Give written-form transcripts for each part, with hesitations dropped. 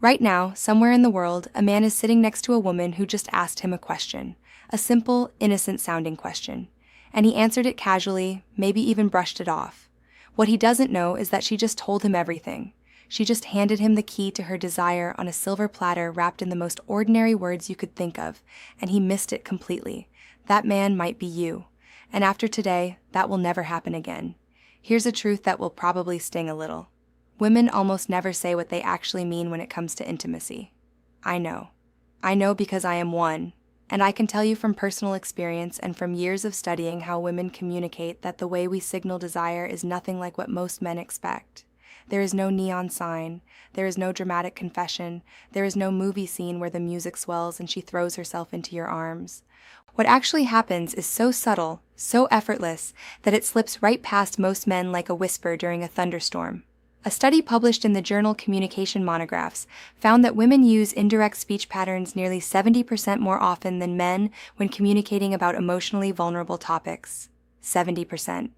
Right now, somewhere in the world, a man is sitting next to a woman who just asked him a question. A simple, innocent-sounding question. And he answered it casually, maybe even brushed it off. What he doesn't know is that she just told him everything. She just handed him the key to her desire on a silver platter wrapped in the most ordinary words you could think of, and he missed it completely. That man might be you. And after today, that will never happen again. Here's a truth that will probably sting a little. Women almost never say what they actually mean when it comes to intimacy. I know. I know because I am one. And I can tell you from personal experience and from years of studying how women communicate that the way we signal desire is nothing like what most men expect. There is no neon sign, there is no dramatic confession, there is no movie scene where the music swells and she throws herself into your arms. What actually happens is so subtle, so effortless, that it slips right past most men like a whisper during a thunderstorm. A study published in the journal Communication Monographs found that women use indirect speech patterns nearly 70% more often than men when communicating about emotionally vulnerable topics. 70%.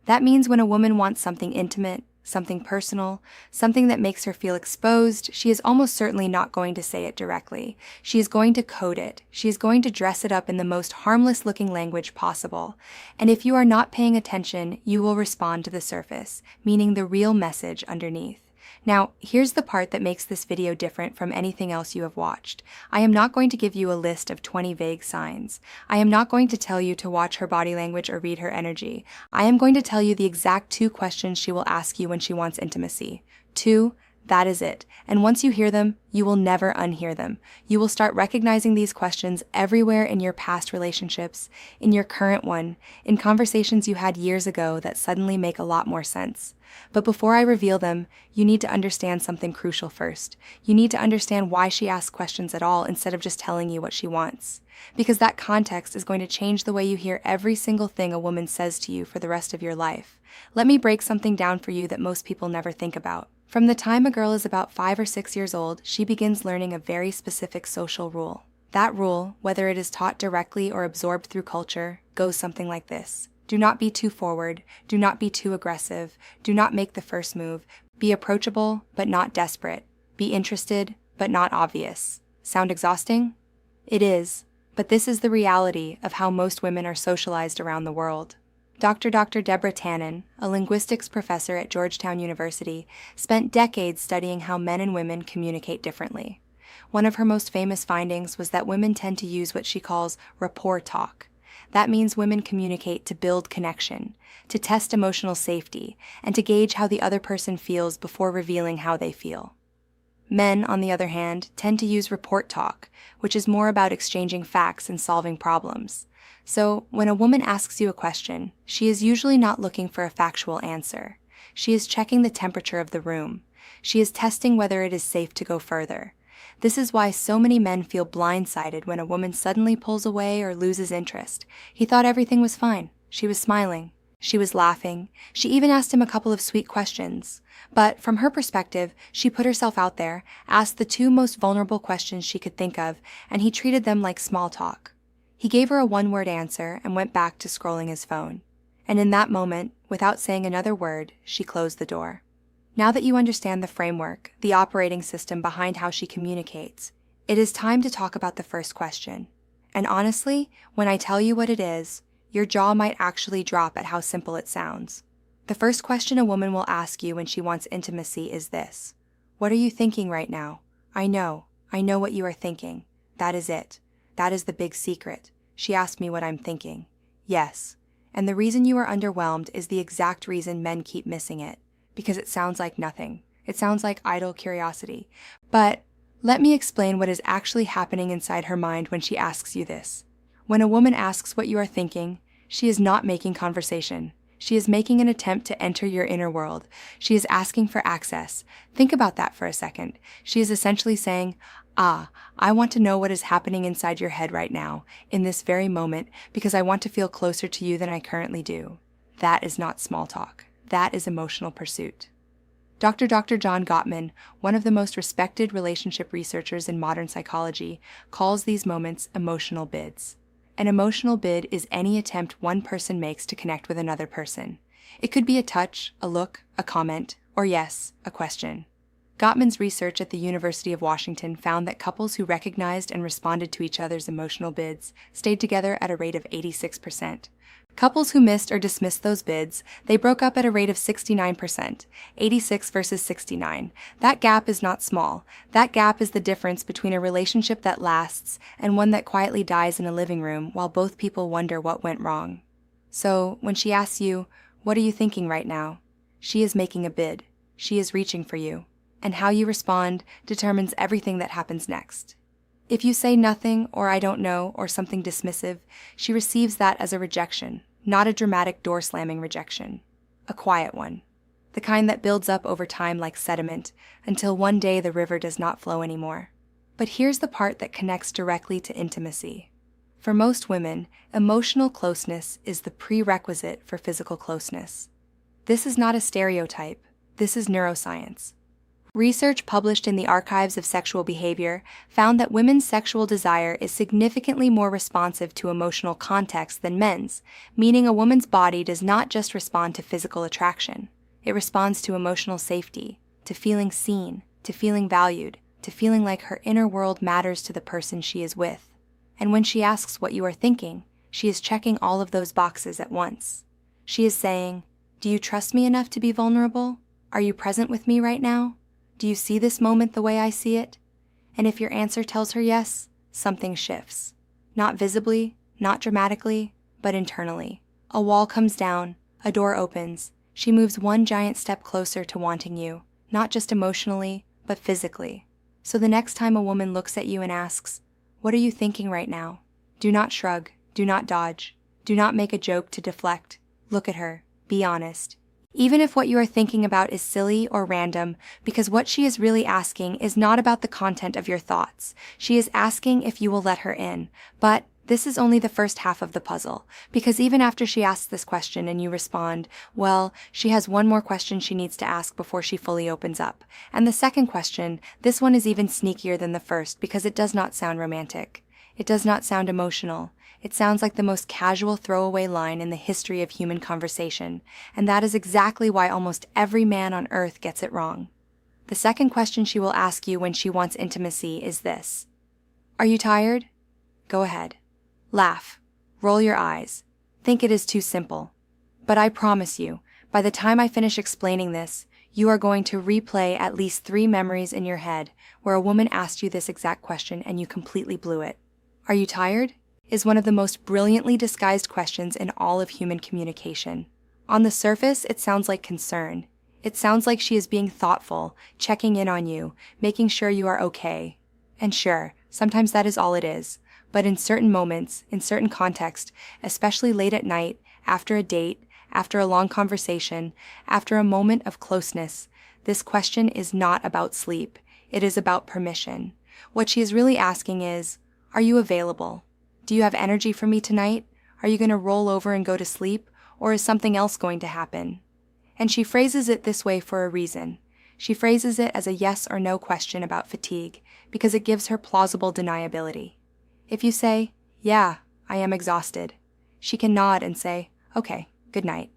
That means when a woman wants something intimate, something personal, something that makes her feel exposed, she is almost certainly not going to say it directly. She is going to code it. She is going to dress it up in the most harmless-looking language possible. And if you are not paying attention, you will respond to the surface, meaning the real message underneath. Now, here's the part that makes this video different from anything else you have watched. I am not going to give you a list of 20 vague signs. I am not going to tell you to watch her body language or read her energy. I am going to tell you the exact 2 questions she will ask you when she wants intimacy. 2, that is it. And once you hear them, you will never unhear them. You will start recognizing these questions everywhere in your past relationships, in your current one, in conversations you had years ago that suddenly make a lot more sense. But before I reveal them, you need to understand something crucial first. You need to understand why she asks questions at all instead of just telling you what she wants. Because that context is going to change the way you hear every single thing a woman says to you for the rest of your life. Let me break something down for you that most people never think about. From the time a girl is about 5 or 6 years old, she begins learning a very specific social rule. That rule, whether it is taught directly or absorbed through culture, goes something like this. Do not be too forward. Do not be too aggressive. Do not make the first move. Be approachable, but not desperate. Be interested, but not obvious. Sound exhausting? It is, but this is the reality of how most women are socialized around the world. Dr. Deborah Tannen, a linguistics professor at Georgetown University, spent decades studying how men and women communicate differently. One of her most famous findings was that women tend to use what she calls rapport talk. That means women communicate to build connection, to test emotional safety, and to gauge how the other person feels before revealing how they feel. Men, on the other hand, tend to use report talk, which is more about exchanging facts and solving problems. So, when a woman asks you a question, she is usually not looking for a factual answer. She is checking the temperature of the room. She is testing whether it is safe to go further. This is why so many men feel blindsided when a woman suddenly pulls away or loses interest. He thought everything was fine. She was smiling. She was laughing. She even asked him a couple of sweet questions. But from her perspective, she put herself out there, asked the 2 most vulnerable questions she could think of, and he treated them like small talk. He gave her a one-word answer and went back to scrolling his phone. And in that moment, without saying another word, she closed the door. Now that you understand the framework, the operating system behind how she communicates, it is time to talk about the first question. And honestly, when I tell you what it is, your jaw might actually drop at how simple it sounds. The first question a woman will ask you when she wants intimacy is this. What are you thinking right now? I know what you are thinking. That is it. That is the big secret. She asked me what I'm thinking. Yes. And the reason you are underwhelmed is the exact reason men keep missing it. Because it sounds like nothing. It sounds like idle curiosity. But let me explain what is actually happening inside her mind when she asks you this. When a woman asks what you are thinking, she is not making conversation. She is making an attempt to enter your inner world. She is asking for access. Think about that for a second. She is essentially saying, I want to know what is happening inside your head right now, in this very moment, because I want to feel closer to you than I currently do. That is not small talk. That is emotional pursuit. Dr. John Gottman, one of the most respected relationship researchers in modern psychology, calls these moments emotional bids. An emotional bid is any attempt one person makes to connect with another person. It could be a touch, a look, a comment, or yes, a question. Gottman's research at the University of Washington found that couples who recognized and responded to each other's emotional bids stayed together at a rate of 86%. Couples who missed or dismissed those bids, they broke up at a rate of 69%, 86 versus 69. That gap is not small. That gap is the difference between a relationship that lasts and one that quietly dies in a living room while both people wonder what went wrong. So, when she asks you, "What are you thinking right now?" she is making a bid. She is reaching for you. And how you respond determines everything that happens next. If you say nothing, or "I don't know," or something dismissive, she receives that as a rejection, not a dramatic door-slamming rejection. A quiet one. The kind that builds up over time like sediment, until one day the river does not flow anymore. But here's the part that connects directly to intimacy. For most women, emotional closeness is the prerequisite for physical closeness. This is not a stereotype. This is neuroscience. Research published in the Archives of Sexual Behavior found that women's sexual desire is significantly more responsive to emotional context than men's, meaning a woman's body does not just respond to physical attraction. It responds to emotional safety, to feeling seen, to feeling valued, to feeling like her inner world matters to the person she is with. And when she asks what you are thinking, she is checking all of those boxes at once. She is saying, "Do you trust me enough to be vulnerable? Are you present with me right now? Do you see this moment the way I see it?" And if your answer tells her yes, something shifts. Not visibly, not dramatically, but internally. A wall comes down, a door opens. She moves one giant step closer to wanting you, not just emotionally, but physically. So the next time a woman looks at you and asks, "What are you thinking right now?" do not shrug, do not dodge, do not make a joke to deflect. Look at her, be honest. Even if what you are thinking about is silly or random, because what she is really asking is not about the content of your thoughts. She is asking if you will let her in. But this is only the first half of the puzzle, because even after she asks this question and you respond, well, she has one more question she needs to ask before she fully opens up. And the second question, this one is even sneakier than the first because it does not sound romantic. It does not sound emotional. It sounds like the most casual throwaway line in the history of human conversation, and that is exactly why almost every man on earth gets it wrong. The second question she will ask you when she wants intimacy is this: "Are you tired?" Go ahead. Laugh. Roll your eyes. Think it is too simple. But I promise you, by the time I finish explaining this, you are going to replay at least 3 memories in your head where a woman asked you this exact question and you completely blew it. "Are you tired?" is one of the most brilliantly disguised questions in all of human communication. On the surface, it sounds like concern. It sounds like she is being thoughtful, checking in on you, making sure you are okay. And sure, sometimes that is all it is. But in certain moments, in certain context, especially late at night, after a date, after a long conversation, after a moment of closeness, this question is not about sleep. It is about permission. What she is really asking is, "Are you available? Do you have energy for me tonight? Are you going to roll over and go to sleep? Or is something else going to happen?" And she phrases it this way for a reason. She phrases it as a yes or no question about fatigue, because it gives her plausible deniability. If you say, "Yeah, I am exhausted," she can nod and say, "Okay, good night."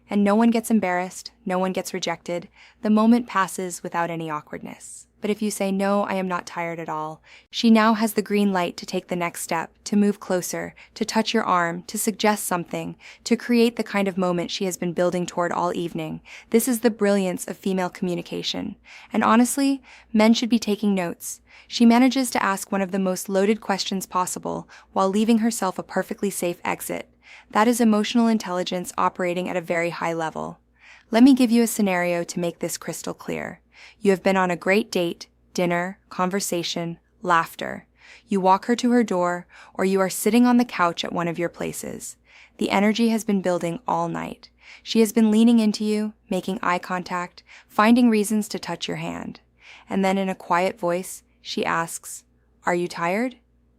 And no one gets embarrassed, no one gets rejected. The moment passes without any awkwardness. But if you say, "No, I am not tired at all," she now has the green light to take the next step, to move closer, to touch your arm, to suggest something, to create the kind of moment she has been building toward all evening. This is the brilliance of female communication. And honestly, men should be taking notes. She manages to ask one of the most loaded questions possible while leaving herself a perfectly safe exit. That is emotional intelligence operating at a very high level. Let me give you a scenario to make this crystal clear. You have been on a great date, dinner, conversation, laughter. You walk her to her door, or you are sitting on the couch at one of your places. The energy has been building all night. She has been leaning into you, making eye contact, finding reasons to touch your hand. And then in a quiet voice, she asks, "Are you tired?"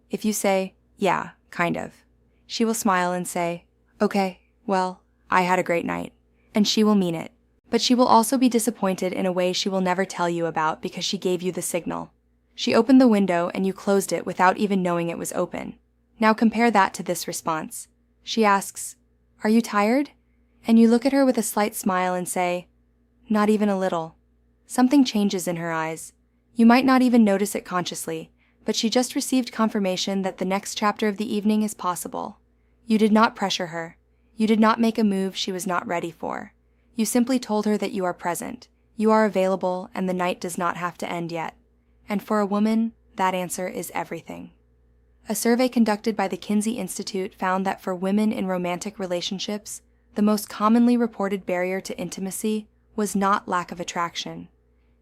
If you say, "Yeah, kind of," she will smile and say, "Okay, well, I had a great night." And she will mean it. But she will also be disappointed in a way she will never tell you about because she gave you the signal. She opened the window and you closed it without even knowing it was open. Now compare that to this response. She asks, "Are you tired?" And you look at her with a slight smile and say, "Not even a little." Something changes in her eyes. You might not even notice it consciously, but she just received confirmation that the next chapter of the evening is possible. You did not pressure her. You did not make a move she was not ready for. You simply told her that you are present, you are available, and the night does not have to end yet. And for a woman, that answer is everything. A survey conducted by the Kinsey Institute found that for women in romantic relationships, the most commonly reported barrier to intimacy was not lack of attraction.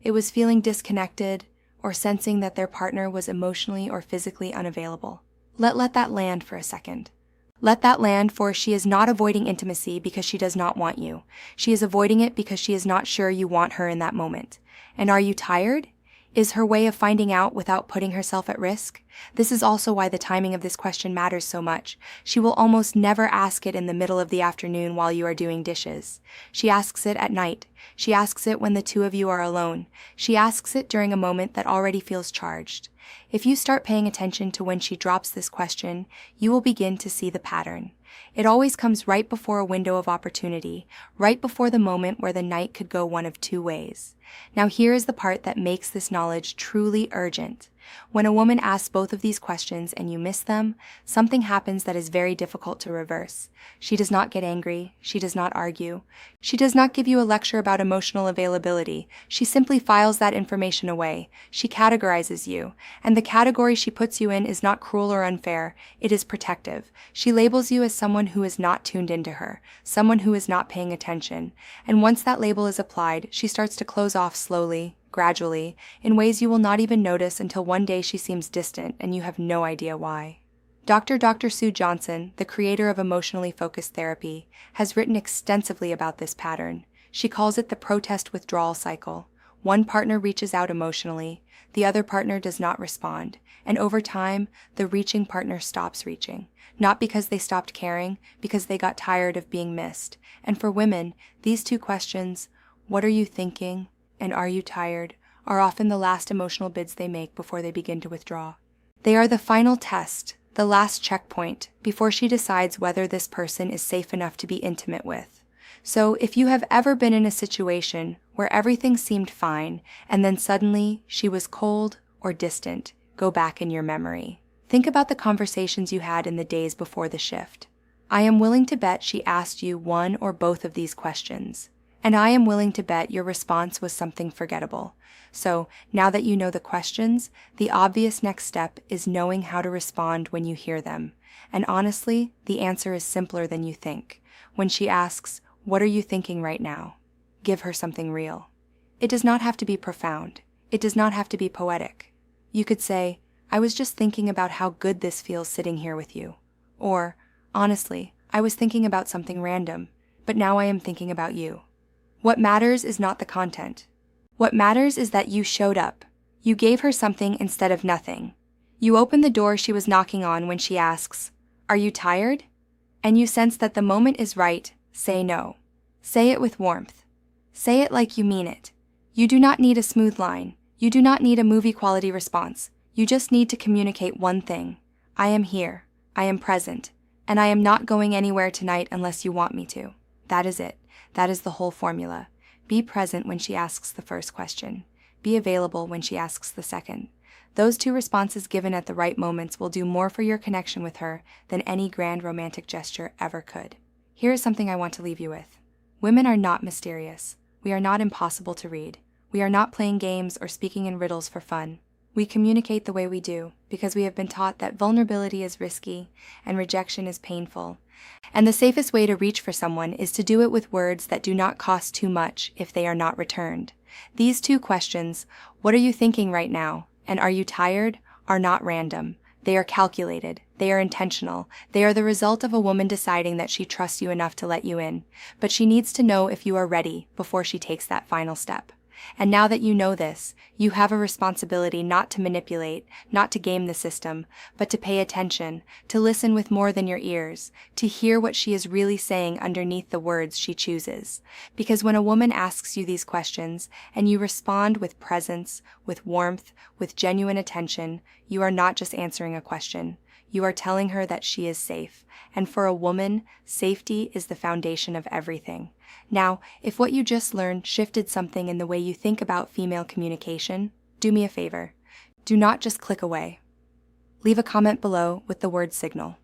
It was feeling disconnected or sensing that their partner was emotionally or physically unavailable. Let that land for a second. Let that land, for she is not avoiding intimacy because she does not want you. She is avoiding it because she is not sure you want her in that moment. And are you tired? Is her way of finding out without putting herself at risk? This is also why the timing of this question matters so much. She will almost never ask it in the middle of the afternoon while you are doing dishes. She asks it at night. She asks it when the two of you are alone. She asks it during a moment that already feels charged. If you start paying attention to when she drops this question, you will begin to see the pattern. It always comes right before a window of opportunity, right before the moment where the night could go one of two ways. Now here is the part that makes this knowledge truly urgent. When a woman asks both of these questions and you miss them, something happens that is very difficult to reverse. She does not get angry. She does not argue. She does not give you a lecture about emotional availability. She simply files that information away. She categorizes you, and the category she puts you in is not cruel or unfair. It is protective. She labels you as someone who is not tuned into her, someone who is not paying attention. And once that label is applied, she starts to close off slowly, gradually, in ways you will not even notice until one day she seems distant and you have no idea why. Dr. Sue Johnson, the creator of emotionally focused therapy, has written extensively about this pattern. She calls it the protest withdrawal cycle. One partner reaches out emotionally, the other partner does not respond, and over time, the reaching partner stops reaching. Not because they stopped caring, because they got tired of being missed. And for women, these two questions, what are you thinking, and are you tired, are often the last emotional bids they make before they begin to withdraw. They are the final test, the last checkpoint, before she decides whether this person is safe enough to be intimate with. So if you have ever been in a situation where everything seemed fine, and then suddenly she was cold or distant, go back in your memory. Think about the conversations you had in the days before the shift. I am willing to bet she asked you one or both of these questions. And I am willing to bet your response was something forgettable. So, now that you know the questions, the obvious next step is knowing how to respond when you hear them. And honestly, the answer is simpler than you think. When she asks, "What are you thinking right now?" give her something real. It does not have to be profound. It does not have to be poetic. You could say, "I was just thinking about how good this feels sitting here with you." Or, "Honestly, I was thinking about something random, but now I am thinking about you." What matters is not the content. What matters is that you showed up. You gave her something instead of nothing. You opened the door she was knocking on when she asks, "Are you tired?" And you sense that the moment is right, say no. Say it with warmth. Say it like you mean it. You do not need a smooth line. You do not need a movie-quality response. You just need to communicate one thing. I am here. I am present. And I am not going anywhere tonight unless you want me to. That is it. That is the whole formula. Be present when she asks the first question. Be available when she asks the second. Those two responses given at the right moments will do more for your connection with her than any grand romantic gesture ever could. Here is something I want to leave you with. Women are not mysterious. We are not impossible to read. We are not playing games or speaking in riddles for fun. We communicate the way we do because we have been taught that vulnerability is risky and rejection is painful. And the safest way to reach for someone is to do it with words that do not cost too much if they are not returned. These two questions, what are you thinking right now, and are you tired, are not random. They are calculated. They are intentional. They are the result of a woman deciding that she trusts you enough to let you in. But she needs to know if you are ready before she takes that final step. And now that you know this, you have a responsibility not to manipulate, not to game the system, but to pay attention, to listen with more than your ears, to hear what she is really saying underneath the words she chooses. Because when a woman asks you these questions, and you respond with presence, with warmth, with genuine attention, you are not just answering a question. you are telling her that she is safe. And for a woman, safety is the foundation of everything. Now, if what you just learned shifted something in the way you think about female communication, do me a favor. Do not just click away. Leave a comment below with the word signal.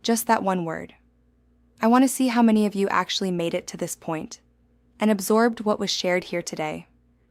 Just that one word. I want to see how many of you actually made it to this point and absorbed what was shared here today.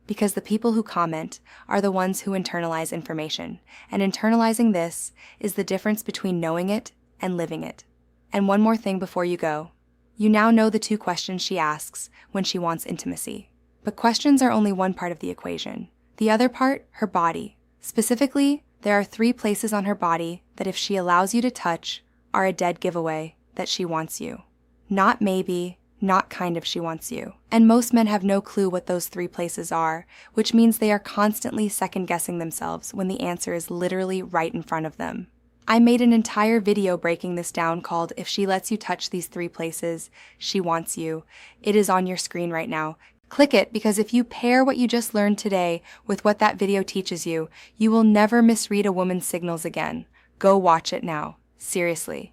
Because the people who comment are the ones who internalize information, and internalizing this is the difference between knowing it and living it. And one more thing before you go. You now know the 2 questions she asks when she wants intimacy. But questions are only one part of the equation. The other part, her body. Specifically, there are 3 places on her body that if she allows you to touch, are a dead giveaway that she wants you. Not maybe, not kind of she wants you. And most men have no clue what those 3 places are, which means they are constantly second-guessing themselves when the answer is literally right in front of them. I made an entire video breaking this down called If She Lets You Touch These 3 Places, She Wants You. It is on your screen right now. Click it, because if you pair what you just learned today with what that video teaches you, you will never misread a woman's signals again. Go watch it now. Seriously.